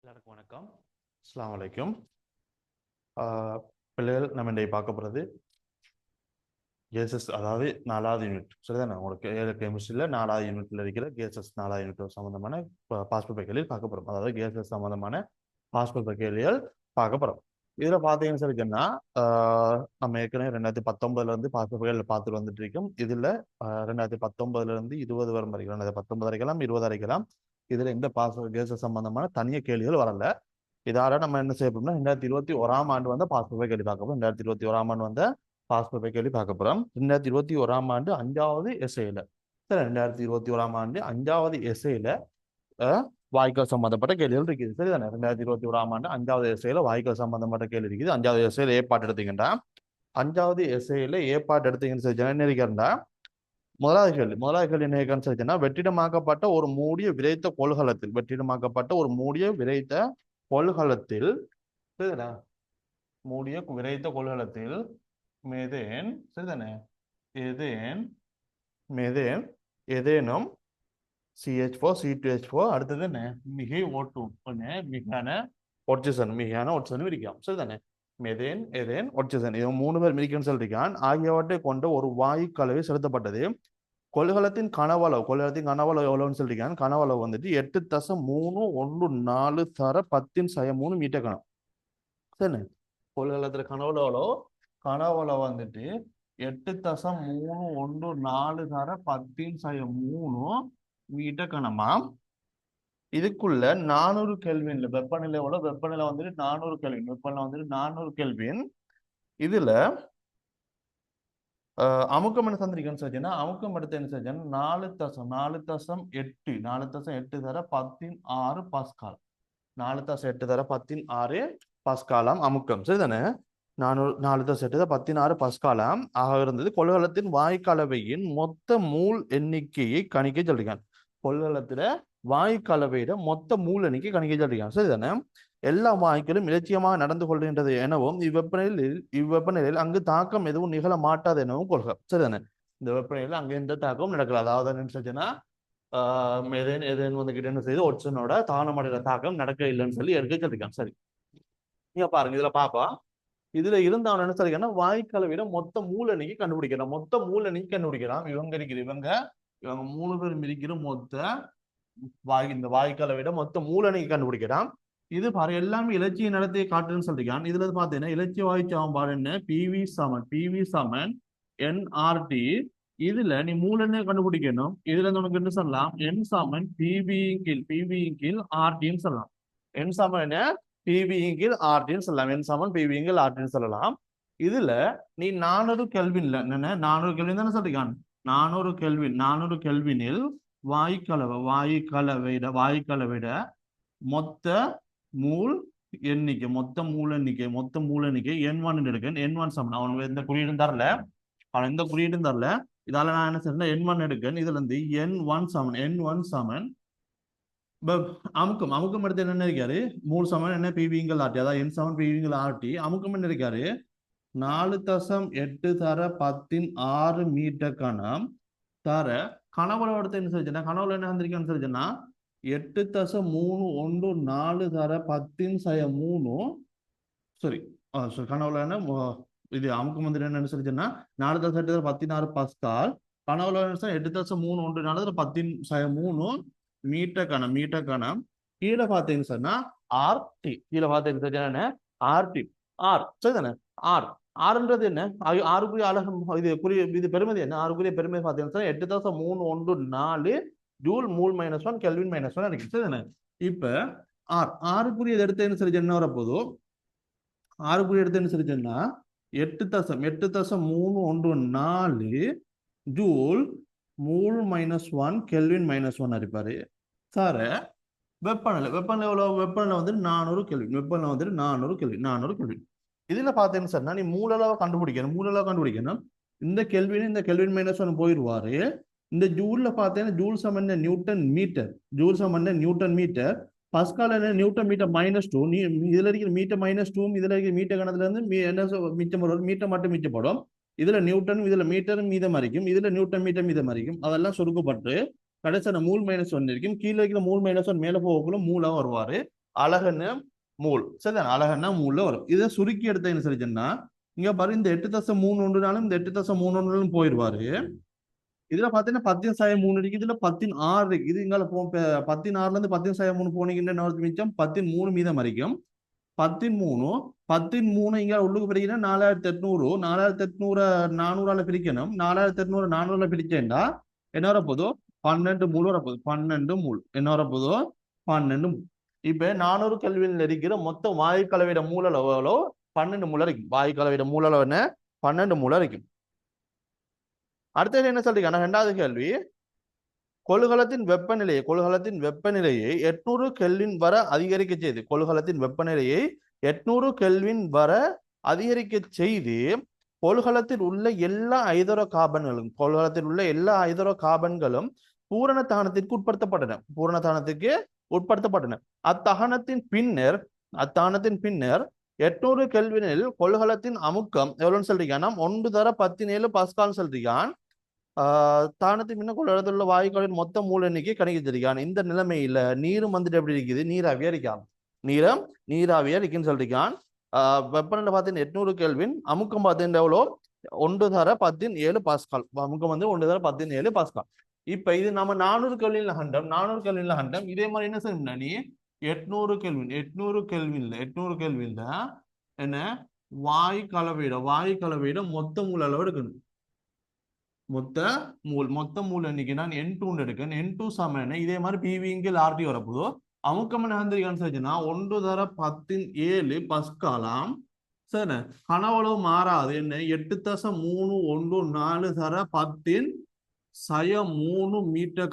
எல்லாருக்கும் வணக்கம். அஸ்ஸலாமு அலைக்கும். பிள்ளைகள் நம்ம இன்றைக்கு பார்க்க போகிறது கேசஸ், அதாவது 4வது யூனிட். சரிதானே? உங்களுக்கு கெமிஸ்ட்ரியில் 4வது யூனிட்ல இருக்கிற கேசஸ் 4வது யூனிட் சம்பந்தமான பாஸ்பர் கேள்விகள் பார்க்க போகிறோம். அதாவது கேசஸ் சம்பந்தமான பாஸ்பர் கேள்விகள் பார்க்க போகிறோம். இதில் பார்த்தீங்கன்னு சொல்லிங்கன்னா நம்ம ஏற்கனவே 2019 இருந்து பாஸ்பர் கேள்வி பார்த்துட்டு வந்துட்டு இருக்கோம். இதில் 2019 இருந்து 20 வரும் வரைக்கும், 2019 வரைக்கலாம், 20 வரைக்கலாம், இதில் எந்த பாஸ்பர் கேசஸ் சம்பந்தமான தனிய கேள்விகள் வரல. இதால நம்ம என்ன செய்ய போறோம்னா 2021 ஆண்டு வந்த பாஸ்பர் கேள்வி பார்க்க போறோம். 2021 ஆண்டு வந்த பாஸ்பர் கேள்வி பார்க்க போறோம். 2021 ஆண்டு 5வது எஸ்ஏல, சரி, 2021 ஆண்டு 5வது எஸ்ஏல வாய்க்கால் சம்பந்தப்பட்ட கேள்விகள் இருக்குது. சரிதானே? 2021 ஆண்டு 5வது எஸ்ஏல வாய்க்கால் சம்பந்தப்பட்ட கேள்வி இருக்குது. 5வது எஸ்ஏல ஏ பாட்டு எடுத்தீங்கன்னா, 5வது எஸ்ஏல ஏ பாட்டு எடுத்தீங்கன்னு சொல்லி என்ன இருக்கிறா, முதலாவது கேள்வி என்ன சொல்லிச்சுன்னா, வெற்றிடமாக்கப்பட்ட ஒரு மூடிய விரைத்த கொள்கலத்தில், வெற்றிடமாக்கப்பட்ட ஒரு மூடிய விரைத்த கொள்கலத்தில், சரிதானே, மூடிய விரைத்த கொள்கலத்தில் மெதேன், சரிதானே, எதேன் மெதேன் ஏதேனும் CH4 C2H4 அடுத்தது என்ன மிகை O2 மிகான ஒட்சிசன் விரிக்கலாம். சரிதானே? மெதேன் எதேன் ஒட்சிசன் இது 3 பேர் மிரிக்கன்னு சொல்லியிருக்கான். ஆகியவற்றை கொண்ட ஒரு வாயு கலவை செலுத்தப்பட்டது. கொள்கலத்தின் கனவளவு எவ்வளவுன்னு சொல்லியிருக்கான். கனவளவு வந்துட்டு 8.314 தர 10⁻³ மீட்டர் கணம். சரிண்ணே? கொள்கலத்துல கனவளவு வந்துட்டு 8.314 தர 10⁻³ மீட்டர் கணமாம். இதுக்குள்ள 400 கெல்வின்ல வெப்பநிலை எவ்வளவு? வெப்பநிலை வந்துட்டு 400 கெல்வின். வெப்பநிலை வந்துட்டு 400 கெல்வின். இதுல அமுக்கம் என்ன தந்திருக்கேன்னு சொல்லிச்சுன்னா, அமுக்கம் எடுத்து என்ன செஞ்சேன்னா 4.8 தர 16 பாஸ்கால். 4.8 தர 16 பாஸ்காலாம் அமுக்கம். சரிதானே? 4.8 தர 16 பாஸ்காலாம் ஆக இருந்தது. கொள்கலத்தின் வாய்க்கலவையின் மொத்த மூல் எண்ணிக்கையை கணிக்க சொல்லிருக்கான். கொள்கலத்துல வாய்க்கலவையிட மொத்த மூல் எண்ணிக்கை கணிக்க சொல்லிருக்கான். சரிதானே? எல்லா வாயுக்களும் இலட்சியமாக நடந்து கொள்கின்றது எனவும் இவ்வெப்பநிலையில் அங்கு தாக்கம் எதுவும் நிகழ மாட்டாது எனவும் கொள்க. சரிதானே? இந்த வெப்பநிலையில் அங்க எந்த தாக்கமும் நடக்கல. அதாவது என்ன சொல்லுச்சுன்னா, வந்துகிட்டு என்ன செய்யுது, ஒட்சனோட தானமடைகிற தாக்கம் நடக்க இல்லைன்னு சொல்லி எடுக்க சொல்லிருக்கான். சரி, நீங்க பாருங்க, இதுல பாப்பா, இதுல இருந்தவன் என்ன சொல்லிருக்கான்னா, வாய்க்கலவையிட மொத்த மூல எண்ணிக்கை கண்டுபிடிக்கிறான். மொத்த மூல எண்ணிக்கை கண்டுபிடிக்கிறான். இவங்க 3 பேர் மிரிக்கிற மொத்த இந்த வாய்க்கலவையிட மொத்த மூல எண்ணிக்கை கண்டுபிடிக்கிறான். இது பாரு, எல்லாமே இலட்சிய நடத்தையை காட்டுன்னு சொல்லிருக்கான். இதுல பாத்தீங்கன்னா இலட்சிய வாயு சமன்பாடு என்ன? பிவி சமன் NRT. இதுல நீ மூல எண்ணை கண்டுபிடிக்கணும். இதுல நமக்கு என்ன சொல்லலாம்? என் சமன் பிவியின் கீழ் ஆர்டின்னு சொல்லலாம். என் சமன் என்ன? பிவியின் கீழ் ஆர்டின்னு சொல்லலாம். என் சமன் பிவியின் கீழ் ஆர்டின்னு சொல்லலாம். இதுல நீ 400 கெல்வின்ல என்ன 400 கெல்வின் தானே சொல்லிருக்கான். 400 கெல்வினில் வாயுக்கலவையிட மொத்த மூல் எண்ணிக்கை N1 எடுக்கேன். N1 சமன் அவன் எந்த குறியீடும் தரல. இதால நான் என்ன செய்யறேன்? N1 எடுக்கேன். இதுல இருந்து N1 சமன் அமுக்கம் எடுத்து என்ன இருக்காரு? மூல் சமன் என்ன? பிவிங்கள் ஆர்டி. அதாவது N சமன் பிவிங்கள் ஆர்டி. அமுக்கம் என்ன இருக்காரு? 4.8 தர 10⁻⁶ மீட்டர் கணம் தர கனவுல எடுத்து என்ன சொல்லிச்சுன்னா, கனவுல என்ன வந்திருக்கான்னு சொல்லிச்சுன்னா 8.314 தர 10⁻³ சரி, கனவுல என்ன இது அமுக்கம் வந்துட்டு என்ன சொல்லிச்சுன்னா 4.8 தர 16 பாஸ்கால். கனவுல 8.314 10⁻³ மீட்டர் கணம். கீழே பார்த்தீங்கன்னு சொன்னா ஆர்டி. RT R. சரிதானே? ஆறுன்றது என்ன? ஆறுக்குரிய அழகு இது பெருமதி என்ன? ஆறுக்குரிய பெருமதி பார்த்தீங்கன்னா 8.314 ஜூல் மூல் -1 கெல்வின் -1 இருக்கு. சரிதானே? இப்ப ஆறுக்குரிய எடுத்து என்ன சரி என்ன வரப்போதோ, ஆறுக்குரிய எடுத்து என்ன சரிச்சுன்னா 8.314 ஜூல் மூல் -1 கெல்வின் -1 இருப்பாரு. சார வெப்பநிலை எவ்வளவு? வெப்பநிலை வந்து 400 கெல்வின். வெப்பநிலை வந்துட்டு 400 கெல்வின். இதுல பாத்தீங்கன்னு சொன்னா நீ மூலளவை கண்டுபிடிக்கணும். இந்த கெல்வின் -1 போயிடுவாரு. இந்த ஜூல்ல பாத்தீங்கன்னா ஜூல் சமன் நியூட்டன் மீட்டர். பஸ்கால் என்ன? Newton metre -2. நீ இதுல இருக்கிற மீட்டர் -2 இதுல இருக்கிற மீட்டர் கணத்துல இருந்து என்ன மிச்சம் வரும்? மீட்டர் மட்டும் மிச்சப்படும். இதுல நியூட்டன், இதுல மீட்டரும் மீதம் இருக்கும். இதுல நியூட்டன் மீட்டர் மீதம் இருக்கும். அதெல்லாம் சுருக்கப்பட்டு கடைசியான மூல் -1 இருக்கும். கீழே இருக்கிற மூல் -1 மேல போகக்குள்ள மூலா வருவாரு. அலகுன்னு மூல் சரிதானே, அலகுன்னா மூல்ல வரும். இதை சுருக்கி எடுத்த என்ன சொல்லிச்சுன்னா இங்க பாரு, இந்த 8.3 இந்த 8.3 போயிடுவாரு. இதுல பாத்தீங்கன்னா 10/3 இருக்கு, இதுல 10/6 இருக்கு. இது இங்கால 10/6ல இருந்து 10/3 போனீங்கன்னா மிச்சம் 13 மீதம் வரைக்கும். 13 13 இங்க உள்ளுக்கு பிரிக்கணும் 4800. 4800 400 பிரிக்கணும். 4800 400 பிரிச்சேன்டா என்ன வரப்போதோ 12 மூல் வரப்போகுது. 12 மூல் என்ன வரப்போதோ 12 மூல். இப்ப 400 கெல்வின்ல இருக்கிற மொத்த வாயு கலவையிட மூலளவு 12 மூல இருக்கும். வாயு கலவையிட மூலளவு என்ன 12 மூல இருக்கும். அடுத்தது என்ன சொல்றீங்க, இரண்டாவது கேள்வி, கொள்கலத்தின் வெப்பநிலையை 800 கெல்வின் வர அதிகரிக்க செய்து கொள்கலத்தின் வெப்பநிலையை 800 கெல்வின் வர அதிகரிக்க செய்து கொள்கலத்தில் உள்ள எல்லா ஐதரோ கார்பன்களும் பூரண தகனத்திற்கு உட்படுத்தப்பட்டன. அத்தகனத்தின் பின்னர் 800 கெல்வினில் கொள்கலத்தின் அமுக்கம் எவ்வளவுன்னு சொல்றீங்கன்னா 1/17 பாஸ்கால் சொல்றீங்க. தானத்தின் பின்ன கொள்கலத்தில் உள்ள வாயுக்களின் மொத்த மூல எண்ணிக்கை கணிக்க. இந்த நிலைமையில நீரும் வந்துட்டு எப்படி இருக்குது, நீராவியா இருக்கான். நீராவியா இருக்குன்னு சொல்றீங்க. வெப்பநிலை பார்த்தீங்கன்னா 800 கெல்வின், அமுக்கம் பார்த்தீங்கன்னா எவ்வளோ 1/17 பாஸ்கால். அமுக்கம் வந்து 1/17 பாஸ்கால். இப்ப இது நம்ம 400 கெல்வின்ல ஹண்டம். இதே மாதிரி என்ன செய்யணும்னா நீ 800 கெல்வின்ல என்ன வாயு கலவையிட மொத்த மூல அளவு எடுக்கணும். மொத்த மூல் எண்ணிக்கை நான் N2 எடுக்கணும். N2 சமம் இதே மாதிரி பிவிங்கில் ஆர்டி வரப்போதோ அமுக்கம் என்ன வந்துருக்கான்னு 1/17 பஸ்காலாம். சரி, கனவளவு மாறாது. என்ன 8.314 தர 10⁻³ மீட்டர்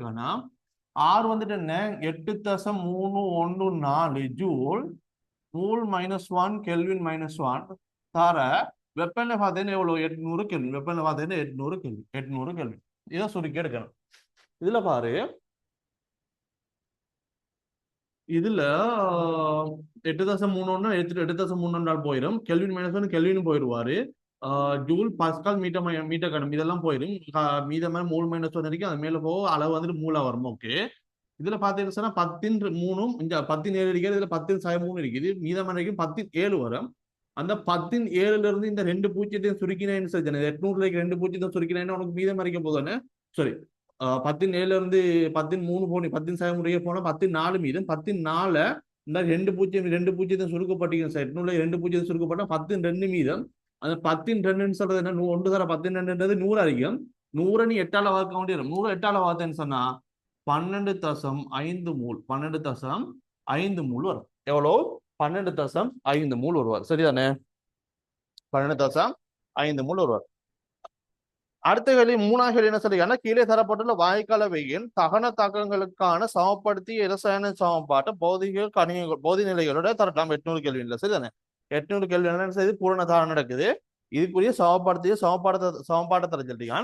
காண. ஆர் வந்துட்டு என்ன 8.314 ஜூல் மூல் -1 கெல்வின் -1 தர வெப்பநிலை பார்த்தீங்கன்னா எவ்வளவு 800 கெல்வின். வெப்பநிலை பார்த்தீங்கன்னா 800 கெல்வின். இதை சுருக்கி எடுக்கணும். இதுல பாரு, இதுல 8.31 8.31 போயிடும். கெல்வின் -1 கெல்வின் போயிடுவாரு. ஜூல் பாஸ்கால் மீட்டர் கணம் இதெல்லாம் போயிடும். மீதமான மூல் -1 வரைக்கும் அது மேல போக அளவு வந்துட்டு மூலா வரும். ஓகே, இதுல பாத்தீங்கன்னா 10⁻3 இங்க 17 இருக்குது. இதுல 10⁻3 இருக்குது. மீதமான வரைக்கும் 17 வரும். அந்த 17ல இருந்து இந்த 2 பூஜ்ஜியத்தையும் சுருக்கினேன்னு சொல்லி 800 2 பூஜ்ஜியத்தை சுருக்கினேன்னு உனக்கு மீதம் வரைக்கும் போதானே. சரி, 17ல இருந்து 13 போனி 10⁻3 போனா 14 மீதம். 14 இந்த 2 பூஜ்ஜியத்தை சுருக்கப்பட்டீங்க சார். 800 2 பூஜ்ஜியத்தை சுருக்கப்பட்டா 12 மீதம். அந்த 12 சொல்றது என்ன 1/12 100 அதிகம். 100 நீ 8ஆல வகுக்க வேண்டிய 100 8ஆல வகுத்தேன்னு சொன்னா 12.5 மூல் 12.5 மூல் வரும். எவ்வளோ 12.5 மூல் வருவார். சரிதானே, 12.5 மூல் வருவார். அடுத்த கேள்வி, மூணாவது கேள்வி என்ன சொல்றீங்கன்னா, கீழே தரப்பட்டுள்ள வாயுக்கலவையின் தகன தாக்கங்களுக்கான சமப்படுத்திய இரசாயன சமன்பாட்டை போதி நிலைகளோட தரலாம் 800 கேள்வியில். சரிதானே, 800 கேள்வி என்ன செய்து பூரண தாரம் நடக்குது. இதுக்குரிய சமன்பாட்டை தர சொல்றீங்க.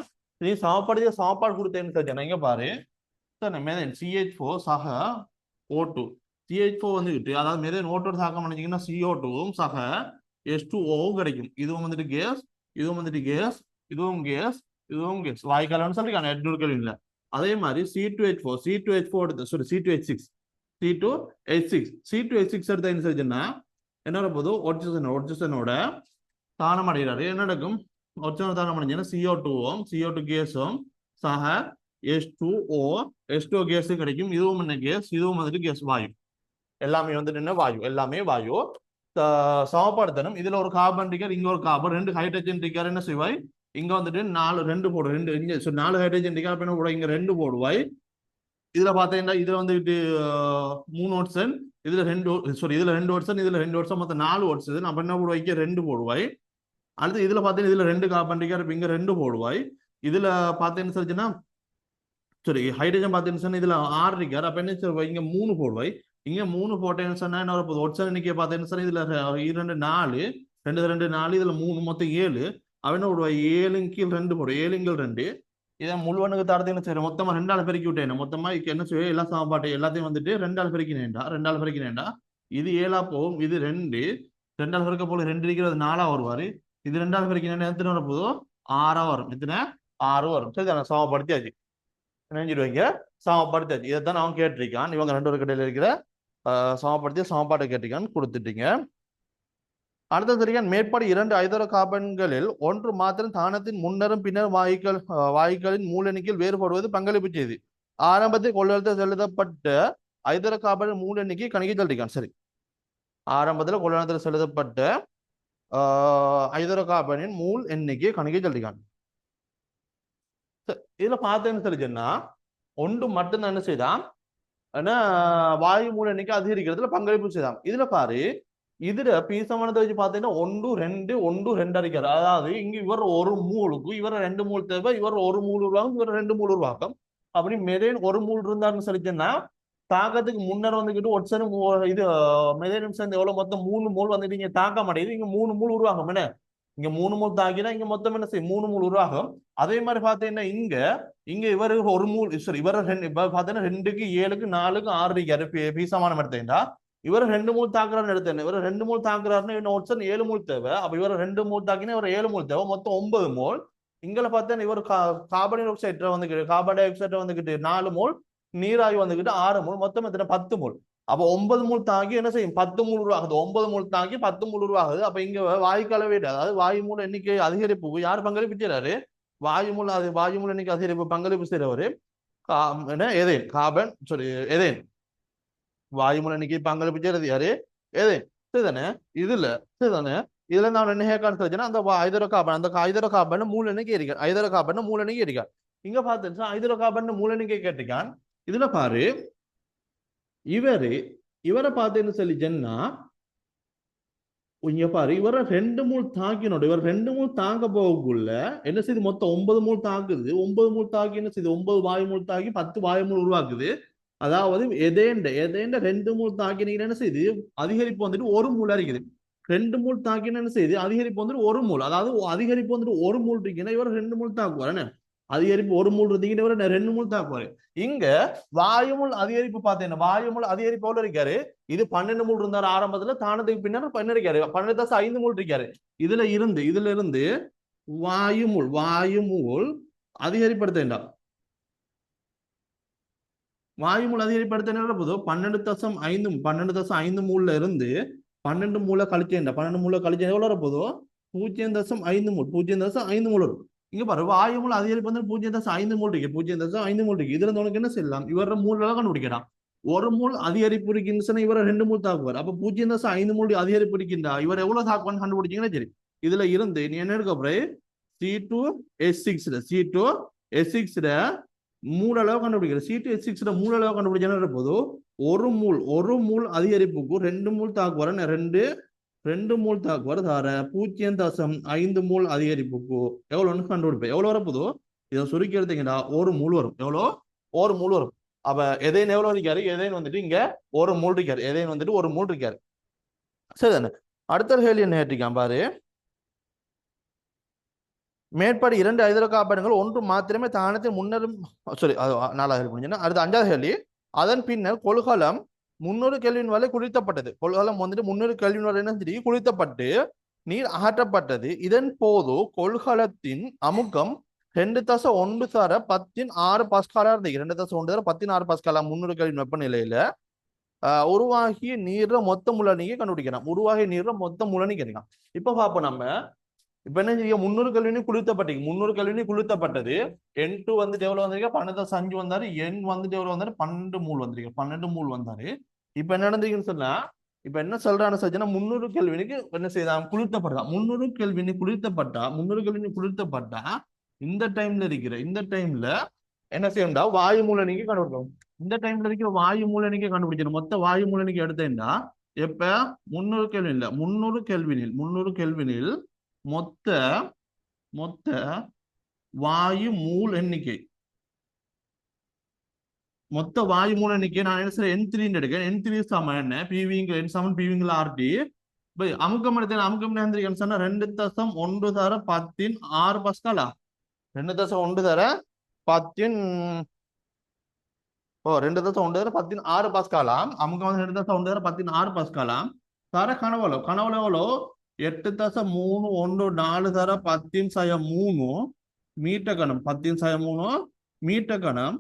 நீ சமப்படுத்திய சமன்பாடு கொடுத்தேன்னு சொல்றேன். இங்க பாரு, CH4 சக O2. CH4 வந்துகிட்டு அதாவது மெதன் O2 தாக்கம் பண்ணிச்சீங்கன்னா CO2வும் சக H2Oவும் கிடைக்கும். இதுவும் வந்துட்டு கேஸ், இதுவும் வந்துட்டு கேஸ், இதுவும் கேஸ், இதுவும் கேஸ். வாய்க்காலன்னு சொல்லிருக்காங்க 800 கேள்வியில். அதே மாதிரி C2H4 எடுத்து C2H6 எடுத்த என்ன செஞ்சுன்னா என்ன போது ஒட்சிசனோட தானம் அடைகிறாரு. என்ன நடக்கும், ஒட்சிசன் தானம் அடைஞ்சுன்னா CO2 கேஸும் சக H2O கேஸ் கிடைக்கும். இதுவும் என்ன கேஸ், இதுவும் வந்துட்டு கேஸ், வாயு. எல்லாமே வந்துட்டு என்ன வாயு, எல்லாமே வாயு. சமப்படுத்தணும். இதுல ஒரு கார்பன் இருக்கார், இங்க ஒரு கார்பன், 2 ஹைட்ரஜன் இருக்காரு. என்ன செய்வாய், இங்க வந்துட்டு 2 போடு, 4 ஹைட்ரஜன் இருக்காரு. அப்ப என்ன போடுவாய், இங்க 2 போடுவாய். இதுல பாத்தீங்கன்னா இதுல வந்துட்டு 3 ஓட்சன், இதுல 2 ஓட்சன், இதுல 2 ஓட்சன், மொத்தம் 4 ஓட்சன். அப்ப என்ன போடுவாய், 2 போடுவாய். அடுத்து இதுல பாத்தீங்கன்னா இதுல 2 கார்பன் இருக்காரு, இங்க 2 போடுவாய். இதுல பாத்தீங்கன்னு சொல்லிச்சுன்னா சரி ஹைட்ரஜன் பாத்தீங்கன்னு இதுல 6 இருக்காரு. அப்ப என்ன செய்வாய், இங்க 3 போடுவாய். இங்க 3 போட்டேன்னு சொன்னா என்ன வரப்போகுது, ஒட்சன் எண்ணிக்கை பார்த்தேன்னு சொன்னா இதுல 2 4 2 4 இதுல 3 மொத்தம் 7. அவன் என்ன போடுவாய், 7 கீழ் 2 போடு, 7 கீழ் 2. இதை முழுவனுக்கு தரத்துன்னு சரி மொத்தமா 2ஆல பெருக்கி விட்டேன். மொத்தமா என்ன செய்ய, எல்லா சமன்பாட்டை எல்லாத்தையும் வந்துட்டு 2ஆல பெருக்கினேன்டா. இது 7ஆ போகும், இது 2 2ஆல பெருக்க போல 2 இருக்கிறது 4ஆ வருவாரு. இது 2ஆல பெருக்கினேன் எத்தனை வரப்போதோ 6ஆ வரும். எத்தனை 6 வரும். சரி தானே, சமப்படுத்தியாச்சு. நினைஞ்சிடுவீங்க, சமப்படுத்தாச்சு. இதைத்தான் அவன் கேட்டிருக்கான். இவங்க 2 பேருக்கு இடையில இருக்கிற சமப்படுத்தி சமன்பாட்டை கேட்டீங்கன்னு கொடுத்துட்டீங்க. அடுத்தது தெரியும், மேற்படி 2 ஐதரோ கார்பன்களில் ஒன்று மாத்திரம் தானத்தின் முன்னரும் பின்னர் வாயுக்களின் மூல எண்ணிக்கையில் வேறுபடுவது பங்களிப்பு செய்து ஆரம்பத்தில் கொள்ளளத்தில் செலுத்தப்பட்ட ஐதரோ கார்பன் மூல எண்ணிக்கை கணக்கி சொல்லிருக்கான். சரி, ஆரம்பத்தில் கொள்ளளத்தில் செலுத்தப்பட்ட ஐதரோ கார்பனின் மூல் எண்ணிக்கை கணக்கி சொல்லிருக்கான். இதுல பார்த்தேன்னு சொல்லிச்சுன்னா ஒன்று மட்டும்தான் என்ன செய்தான், ஆனா வாயு மூல எண்ணிக்கை அதிகரிக்கிறதுல பங்களிப்பு செய்தான். இதுல பாரு, இதுல பீசமானதை வச்சு பார்த்தீங்கன்னா 1 2 1 2 அடிக்காரு. அதாவது இங்க இவர் ஒரு மூலுக்கு இவர் 2 மூல் தேவை, இவர் ஒரு மூல் உருவாகும், இவர் 2 மூல் உருவாக்கும். அப்படி மெதேன் ஒரு மூல் இருந்தாருன்னு சொல்லிச்சுன்னா தாக்கத்துக்கு முன்னர் வந்துக்கிட்டு ஒட்சனும் இது மெதேனும் சேர்ந்து எவ்வளவு மொத்தம் 3 மூல் வந்துட்டு இங்க தாக்க மாட்டேங்குது, இங்க 3 மூல் உருவாகும். என்ன இங்க 3 மூல் தாக்கினா இங்க மொத்தம் என்ன செய்யும், 3 மூல் உருவாகும். அதே மாதிரி பார்த்தீங்கன்னா இங்க இங்க இவர் ஒரு மூல், சரி இவர் பார்த்தீங்கன்னா 2க்கு 7க்கு 4க்கு 6 இருக்காரு பீசமான எடுத்தேன்டா. இவர் 2 மூல் தாக்குறாருன்னு எடுத்தேன், இவர் 2 மூல் தாக்குறாருன்னு ஒட்சன் 7 மூல் தேவை. அப்ப இவர் 2 மூல் தாக்கினா இவர் 7 மூல் தேவை, மொத்தம் 9 மூல். இங்களை பார்த்தா இவர் கார்பன் டை ஆக்சைடு வந்துக்கிட்டு கார்பன் டை ஆக்சைடு வந்துக்கிட்டு 4 மூல், நீராவி வந்துக்கிட்டு 6 மூல், மொத்தம் எத்தனை 10 மூல். அப்ப 9 மூல் தாக்கி என்ன செய்யும், 10 மூல் உருவாகுது. 9 மூல் தாக்கி 10 மூல் உருவாகுது. அப்ப இங்க வாயு கலவையிட, அதாவது வாயு மூல எண்ணிக்கை அதிகரிப்பு யார் பங்களிப்பு செய்யறாரு, வாயு மூல எண்ணிக்கை அதிகரிப்பு பங்களிப்பு செய்யறவரு எதேன் கார்பன் சாரி எதேன் வாயு மூல எண்ணிக்கை பங்களிப்பு செய்யறது யாரு, எதேன். சரிதானே, இதுல சரிதானே, இதுல நான் என்ன கேட்கறேன், அந்த ஐதரோ கார்பன், அந்த ஐதரோ கார்பன் மூல எண்ணிக்கை இருக்கார், ஐதரோ கார்பன் மூல எண்ணிக்கை இருக்கார். இங்க பார்த்தா ஐதரோ கார்பன் மூல எண்ணிக்கை கேட்டிருக்கான். இதுல பாரு, இவரை பார்த்தேன்னு சொல்லி சொன்னா இங்க பாரு, இவரை 2 மூல் தாக்கினோட இவர் 2 மூல் தாக்க போகக்குள்ள என்ன செய்யுது, மொத்தம் 9 மூல் தாக்குது. 9 மூல் தாக்கி என்ன செய்யுது, 9 வாயு மூல் தாக்கி 10 வாயு மூல் உருவாக்குது. அதாவது எதேண்ட 2 மூல் தாக்கினீங்க என்ன செய்யுது, அதிகரிப்பு வந்துட்டு 1 மூலா இருக்குது. 2 மூல் தாக்கின என்ன செய்யுது, அதிகரிப்பு வந்துட்டு 1 மூல். அதாவது அதிகரிப்பு வந்துட்டு 1 மூல் இருக்குன்னா இவர் 2 மூல் தாக்குவார். அதிகரிப்பு 1 மூல் இருந்தீங்கன்னா இவர் 2 மூல் தாக்குவாரு. இங்க வாயுமுல் அதிகரிப்பு பார்த்தீங்கன்னா வாயுமுல் அதிகரிப்பு எவ்வளவு இருக்காரு, இது 12 மூல் இருந்தாரு ஆரம்பத்துல, தானத்துக்கு பின்னர் 12 இருக்காரு, 12.5 மூல் இருக்காரு. இதுல இருந்து வாயுமுல் அதிகரிப்படுத்த வேண்டாம். வாயுமுல் அதிகரிப்படுத்த போதோ 12.5 மூல்ல இருந்து 12 மூல கழிச்சேன், 12 மூல கழிச்சேன் எவ்வளவு போதோ 0.5 மூல், 0.5 மூல் இருக்கும். இங்க பாரு, வாயுமுல் அதிகரிப்பு வந்து 0.5 மூல் இருக்கு, 0.5 மூல் இருக்கு. இதுல இருந்து உனக்கு என்ன செய்யலாம், இவர மூல கண்டுபிடிக்கலாம். 1 மூல் அதிகரிப்பு இருக்குன்னு இவர 2 மூல் தாக்குவார். அப்ப 0.5 மூல் அதிகரிப்பு இருக்கின்றா இவர் எவ்வளவு தாக்குவான்னு கண்டுபிடிச்சீங்கன்னா சரி. இதுல இருந்து நீ என்ன எடுக்க போற, C2H6 மூல அளவு கண்டுபிடிக்கிற, C2H6 மூல அளவு கண்டுபிடிச்சா போது ஒரு மூல் அதிகரிப்புக்கு 2 மூல் தாக்குவார். 2 மூல் தாக்குவார் தார 0.5 மூல் அதிகரிப்புக்கு எவ்வளவுன்னு கண்டுபிடிப்பேன். எவ்வளவு வரப்போதோ இதை சுருக்கி எடுத்தீங்கன்னா 1 மூல் வரும். எவ்வளோ, 1 மூல் வரும். அப்ப எதைன் எவ்வளவு இருக்காரு, எதைன் வந்துட்டு இங்க 1 மூல் இருக்காரு, எதைன் வந்துட்டு 1 மூல் இருக்காரு. சரிதானே. அடுத்த கேள்வி என்ன கேட்டிருக்கான் பாரு, மேற்படி 2 ஐதரோ கார்பன்கள் ஒன்று மாத்திரமே தானத்தில் முன்னரும் சாரி 4வது முடிஞ்சுன்னா அடுத்த 5வது கேள்வி, அதன் பின்னர் கொள்கலம் 300 கெல்வின் வரை குளிர்த்தப்பட்டது. கொள்கலம் வந்துட்டு 300 கெல்வின் வரை என்ன குளிர்த்தப்பட்டு நீர் அகற்றப்பட்டது. இதன் போது கொள்கலத்தின் அமுக்கம் 2.1 தர 10 பாஸ்கலா இருந்தது. 2.1 தர 10 பாஸ்கலா 300 கெல்வின் வெப்பநிலையில உருவாகிய நீர் மொத்த முழனிக்கு கண்டுபிடிக்கலாம். உருவாகிய நீர் மொத்த முழனிக்கு கிடைக்கும். இப்ப பாப்போம் நம்ம இப்ப என்ன செய்ய, 300 கெல்வின் குளிர்த்தப்பட்டது, 300 கெல்வின் குளிர்த்தப்பட்டது. N2 வந்துட்டு எவ்வளவு வந்திருக்க, 12.5 வந்தாரு. N வந்துட்டு எவ்வளவு வந்தாரு, 12 மூல் வந்திருக்கு, 12 மூல் வந்தாரு. இப்ப என்ன நடந்ததுன்னு சொன்னா, இப்ப என்ன சொல்றான்னு சொல்லிச்சுன்னா 300 கெல்வினுக்கு என்ன செய்யலாம், குளிர்த்தப்பட்டா 300 கெல்வின் குளிர்த்தப்பட்டா இந்த டைம்ல என்ன செய்யணும்டா, வாயு மூல நீங்க கண்டுபிடிக்கணும். இந்த டைம்ல இருக்கிற வாயு மூல நீங்க கண்டுபிடிக்கணும். மொத்த வாயு மூல நீங்க எடுத்தேன்டா எப்ப 300 கெல்வினில் மொத்த வாயு மூல் எண்ணிக்கை, மொத்த வாயு மூல எண்ணிக்கை நான் என்ன செய்யறேன், N3 எடுக்கிறேன். N3 சமம் என்ன, PV N சமன் PV RT. அமுக்கம் எடுத்தேன், அமுக்கம் என்ன சொன்னா 2.1 தர 10 பாஸ்கலா, 2.1 தர 2.1 தர 10 பாஸ்கலாம். அமுக்கம் வந்து 2.1 தர 10 பாஸ்கலாம். தர கனவளவு 8.34 தர 10/3 மீட்டர் கணம், 10/3 மீட்டர் கணம்.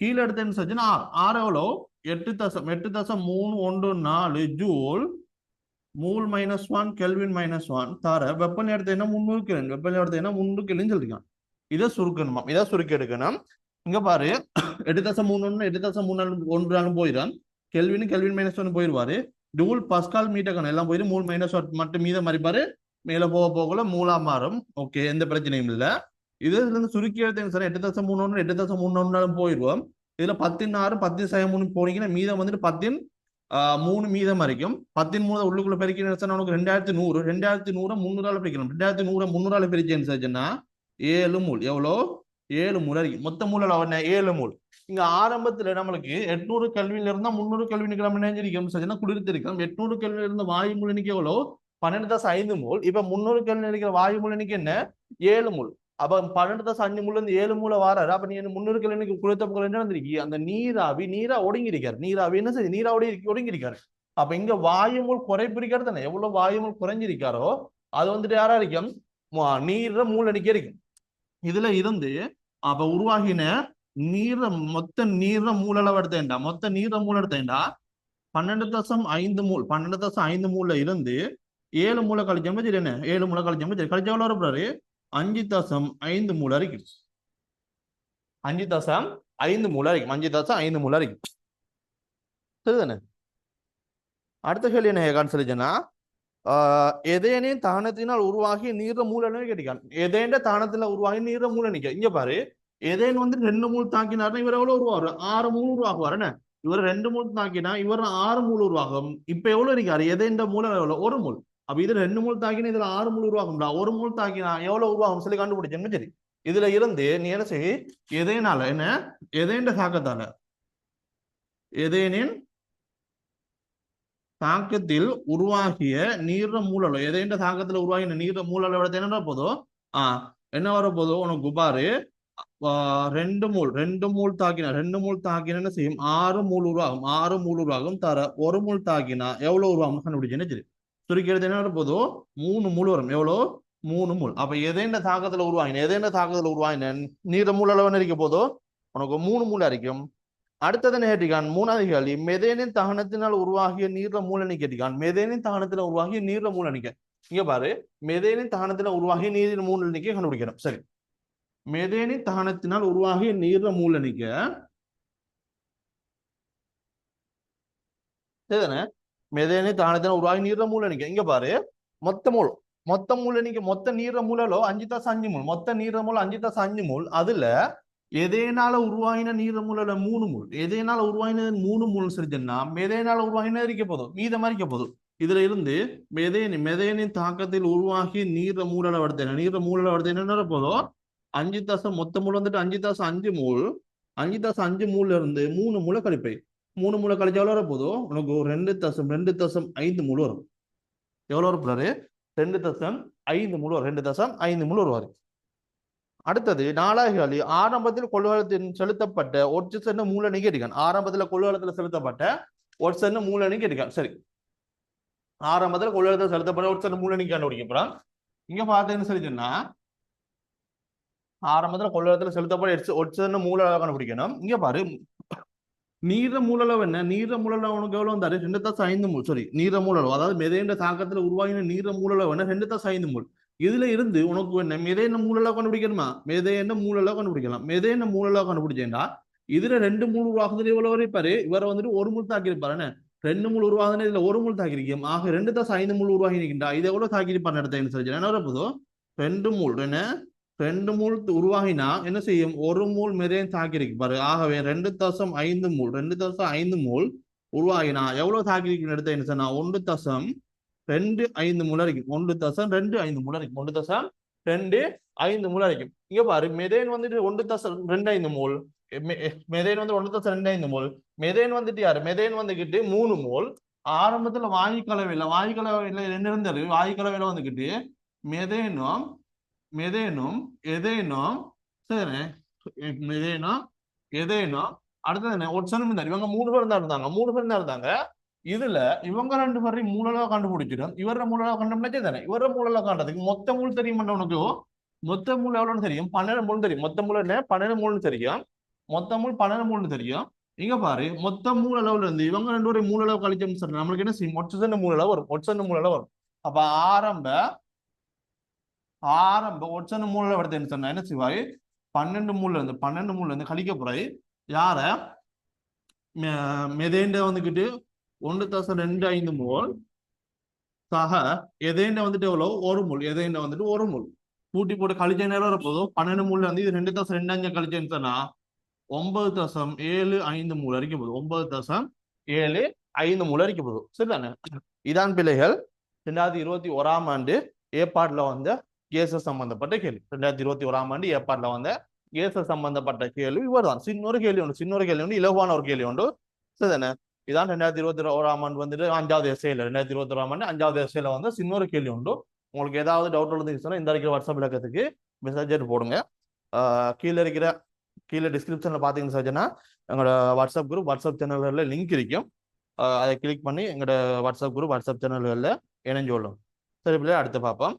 கீழே எடுத்தேன்னு சொல்லிச்சுன்னா 6 எவ்வளோ 8.314 ஜூல் மூல் -1 கெல்வின் -1 தர வெப்பநிலை எடுத்து என்ன 300 கெல்வின், வெப்பநிலை எடுத்து என்ன 300 கெல்வின் சொல்லிருக்கான். இதை சுருக்கணுமா, இதை சுருக்கி எடுக்கணும். இங்க பாரு 8.31 8.314 போயிடும், கெல்வின் கெல்வின் -1 போயிடுவாரு, ஜூல் பஸ்கால் மீட்டர் எல்லாம் போயிடும், மூல் -1 மட்டும் மீதம் மறிப்பாரு, மேல போக போகல மூலா மாறும். ஓகே, எந்த பிரச்சனையும் இல்லை. இதுல இருந்து சுருக்கி எடுத்தேன்னு சார் 8.31 8.314 போயிடுவோம். இதுல 10 10 போனீங்கன்னா மீதம் வந்துட்டு 10 மீதம் வரைக்கும் 13 உள்ளுக்குள்ள பெருக்கி உனக்கு 2100 2100 300 பிரிக்கணும். 2100 300 பிரிச்சுன்னா 7 மூல். எவ்வளோ? 7 மூல் வரைக்கும் மொத்த மூல 7 மூல். இங்க ஆரம்பத்துல நம்மளுக்கு 800 கல்வியில இருந்தா 300 கல்விக்கு நம்ம நினைஞ்சிருக்கோம் குளிர்த்திருக்கோம். 800 கல்வியில இருந்த வாயு மூல் எண்ணிக்கை எவ்வளோ? 12.5 மூல். இப்ப 300 கல்வி இருக்கிற வாயு மூல் எண்ணிக்கை என்ன? 7 மூல். அப்ப 12.5 மூல இருந்து 7 மூல வாராரு. அப்ப நீ 300 கிலோமீட்டருக்கு குளிர்த்த என்ன வந்திருக்கீங்க? அந்த நீரா ஒடுங்கி இருக்காரு. நீராவி என்ன செய்யுது? நீரா ஒடுங்கி இருக்காரு. அப்ப இங்க வாயுமூல் குறைப்பிரிக்கிறது தானே, எவ்வளவு வாயுமூல் குறைஞ்சிருக்காரோ அது வந்துட்டு யாரா இருக்கும்? நீர மூல் எண்ணிக்கை இருக்கும். இதுல இருந்து அப்ப உருவாகின மொத்த நீர மூல அளவு எடுத்தேன்டா, மொத்த நீர மூல எடுத்தேன்டா 12.5 மூல். 12.5 மூல்ல இருந்து 7 மூல கழிச்சோம். சரி, என்ன 7 மூல கழிச்சோம். சரி, கழிச்ச எவ்வளவு வரப்போறாரு? 5.5 மூல வரைக்கும். 5.5 மூல வரைக்கும். 5.5 மூல வரைக்கும். சரிதானே? அடுத்த கேள்வி என்ன கேட்கான்னு சொல்லிச்சுன்னா, எதேனின் தானத்தினால் உருவாகி நீர மூலன்னு கேட்டிருக்கான். எதேண்ட தானத்துல உருவாகி நீர மூல நிக்க. இங்க பாரு, எதேன் வந்து 2 மூல் தாக்கினார்னா இவர் எவ்வளவு உருவாரு? 6 மூல் உருவாகுவார். என்ன இவர் 2 மூல் தாக்கினா இவர் 6 மூல் உருவாகும். இப்ப எவ்வளவு இருக்காரு? எதேண்ட மூலம் எவ்வளவு? 1 மூல். அப்ப இது 2 மூல் தாக்கினா இதுல 6 மூல் உருவாகும்டா. 1 மூல் தாக்கினா எவ்வளவு உருவாகும் சொல்லி கண்டுபிடிச்சேன்னு. சரி, இதுல இருந்து நீ என்ன செய்ய? எதேனால என்ன? எதேண்ட தாக்கத்தால, எதேனின் தாக்கத்தில் உருவாகிய நீர மூலளவு, எதேண்ட தாக்கத்துல உருவாகின நீர மூலளவு என்ன போதோ என்ன வர போதோ உனக்கு பாரு, 2 மூல் தாக்கினா 2 மூல் தாக்கினா என்ன செய்யும்? 6 மூல் உருவாகும். 6 மூல் உருவாகும். தர 1 மூல் தாக்கினா எவ்வளவு உருவாகும் கண்டுபிடிச்சுன்னு சரி, சுருக்கிறது என்ன போதோ 3 மூல் வரும். எவ்வளோ? 3 மூல். அப்ப எதேண்ட தாக்கத்துல உருவாகின நீர மூலளவு இருக்க போதோ உனக்கு 3 மூல் அரைக்கும். அடுத்தது கேட்டிருக்கான். மூணாவது கேள்வி, மெதேனின் தகனத்தினால் உருவாகிய நீர்ல மூலனி கேட்டிருக்கான். மெதேனின் தகனத்துல உருவாகிய நீர்ல மூலனிக்க. இங்க பாரு, மெதேனின் தகனத்துல உருவாகிய நீரின் மூலனிக்க கண்டுபிடிக்கணும். சரி, மெதேனின் தகனத்தினால் உருவாகிய நீர்ல மூலனிக்க சரிதானே? மெதேனின் தகனத்தினால் உருவாகிய நீர்ல மூலனிக்க. இங்க பாரு, மொத்த மூலனிக்க மொத்த நீர்ல மூலோ 5.5 மூல். மொத்த நீர்ல மூல 5.5 மூல். அதுல எதேனால உருவாகின நீர மூல 3 மூல். எதேனால உருவாகின 3 மூல் சரிச்சுன்னா மெதேனால உருவாகின இருக்க போதும், மீதமா இருக்க போதும். இதுல இருந்து மெதேனின் தாக்கத்தில் உருவாகி நீர மூல வடுத்த என்ன போதும்? 5 மொத்த மூல் வந்துட்டு 5.5 மூல். 5.5 மூல்ல இருந்து 3 மூல கழிப்பை. 3 மூல கழிச்சா எவ்வளவு வர போதும்? உனக்கு 2.5 மூல் வரும். எவ்வளவு வரப்போறாரு? 2.5 மூல் வரும். 2.5 மூல் வருவாரு. அடுத்தது 4வது கேள்வி, ஆரம்பத்தில் கொள்வலத்தில் செலுத்தப்பட்ட ஒட்சென்ன மூலனி கேட்டிருக்கான். ஆரம்பத்தில் கொள்வலத்தில் செலுத்தப்பட்ட ஒட்சென்ன மூலனி கேட்டிருக்கான். சரி, ஆரம்பத்தில் கொள்வலத்தில் செலுத்தப்பட்ட ஒட்சென்ன மூலனி கண்டுபிடிக்கப்படான். இங்க பார்த்தேன்னு சொல்லி சொன்னா ஆரம்பத்தில் கொள்வலத்தில் செலுத்தப்பட்ட ஒட்சென்ன மூல கண்டுபிடிக்கணும். இங்க பாரு, நீர மூலளவு என்ன? நீர மூலளவு உனக்கு எவ்வளவு வந்தாரு? 2.5 மூல். சரி, நீர மூலளவு அதாவது மெதேண்ட தாக்கத்துல உருவாகின நீர மூலளவு என்ன? 2.5 மூல். இதுல இருந்து உனக்கு என்ன மெதேன மூலளவு கண்டுபிடிக்கணுமா? மெதேன மூலளவு கண்டுபிடிக்கலாம். மெதேன மூலளவு கண்டுபிடிச்சேன்டா இதுல 2 மூல் உருவாகுது. எவ்வளவு வரைப்பாரு? இவரை வந்துட்டு 1 மூல் தாக்கியிருப்பாரு. 2 மூல் உருவாகுதுன்னு இதுல 1 மூல் தாக்கிருக்கோம். ஆக 2.5 மூல் உருவாகி இருக்கின்றா. இது எவ்வளவு தாக்கியிருப்பாரு இடத்த சொல்லி என்ன வரப்போதோ? 2 மூல். என்ன 2 மூல் உருவாகினா என்ன செய்யும்? 1 மூல் மெதேன் தாக்கிருக்கு பாரு. ஆகவே 2.5 மூல் 2.5 மூல் உருவாகினா எவ்வளவு தாக்கிருக்கு எடுத்த என்ன சொன்னா 1.25 மூல இருக்கும். 1.25 மூல இருக்கும். 1.25 மூல இருக்கும். இங்க பாரு, மெதேன் வந்துட்டு 1.25 மூல். மெதேன் வந்து 1.25 மூல். மெதேன் வந்துட்டு யாரு? மெதேன் வந்துகிட்டு 3 மூல். ஆரம்பத்துல வாயு கலவையில என்ன இருந்தாரு? வாயு கலவையில வந்துகிட்டு மெதேனும் சரி, மெதேனும் அடுத்தது என்ன? ஒட்சனும் இருந்தாரு. இவங்க 3 பேர் தான் இருந்தாங்க. இதுல இவங்க 2 பேரையும் மூலளவு கண்டுபிடிச்சிடும். இவர மூலளவு கண்டுபிடிச்சே தானே. இவர மூலளவு காண்றதுக்கு மொத்த மூல் தெரியும். உனக்கு மொத்த மூல் எவ்வளவுன்னு தெரியும்? 12 மூல் தெரியும். மொத்த மூல் என்ன? 12 மூல்னு தெரியும். மொத்த மூல் 12 மூல்னு தெரியும். இங்க பாரு மொத்தம் மூணு அளவுல இருந்து இவங்க ரெண்டு பேரும் மூணு அளவு கழிச்சோம்னு சொன்னா நம்மளுக்கு என்ன செய்யும்? ஒற்றை மூணு அளவு வரும். ஒற்றை மூணு அளவு வரும். அப்ப ஆரம்ப ஆரம்ப ஒற்றை மூணு அளவு எடுத்து என்ன சொன்னா என்ன செய்வாரு? 12 மூணுல இருந்து கழிக்க போறாரு யார? மெதேண்ட வந்துகிட்டு 1.25 மோல் சக எதேண்ட வந்துட்டு எவ்வளவு? ஒரு முள். எதேண்ட வந்துட்டு ஒரு முள் கூட்டி போட்டு கழிச்ச நேரம் வரப்போதும் 12 மூணுல இருந்து இது 2.25 கழிச்சேன்னு சொன்னா 9.75 மூல் அடிக்க போகுது. 9.75 மூல் அடிக்க போகுது. சரிதானே? இதான் பிள்ளைகள் 2021 ஏற்பாடுல வந்த கேசஸ் சம்பந்தப்பட்ட கேள்வி. 2021 ஏற்பாடுல வந்த கேசஸ் சம்பந்தப்பட்ட கேள்வி இவர் தான். சின்னொரு கேள்வி உண்டு, இலகுவான ஒரு கேள்வி உண்டு. சரிதானே? இதான் 2021 வந்துட்டு 5வது எஸ்ஏல 2021 5வது எஸ்ஏல வந்து சின்னொரு கேள்வி உண்டு. உங்களுக்கு ஏதாவது டவுட் இருந்துச்சுன்னா இந்த இருக்கிற வாட்ஸ்அப் இலக்கத்துக்கு மெசேஜ் போடுங்க. கீழே டிஸ்கிரிப்ஷன்ல பாத்தீங்கன்னு சொன்னா எங்களோட வாட்ஸ்அப் சேனல்களில் லிங்க் இருக்கும். அதை கிளிக் பண்ணி எங்களோட வாட்ஸ்அப் சேனல்களில் இணைஞ்சு கொள்ளும். சரி பிள்ளை, அடுத்து பார்ப்போம்.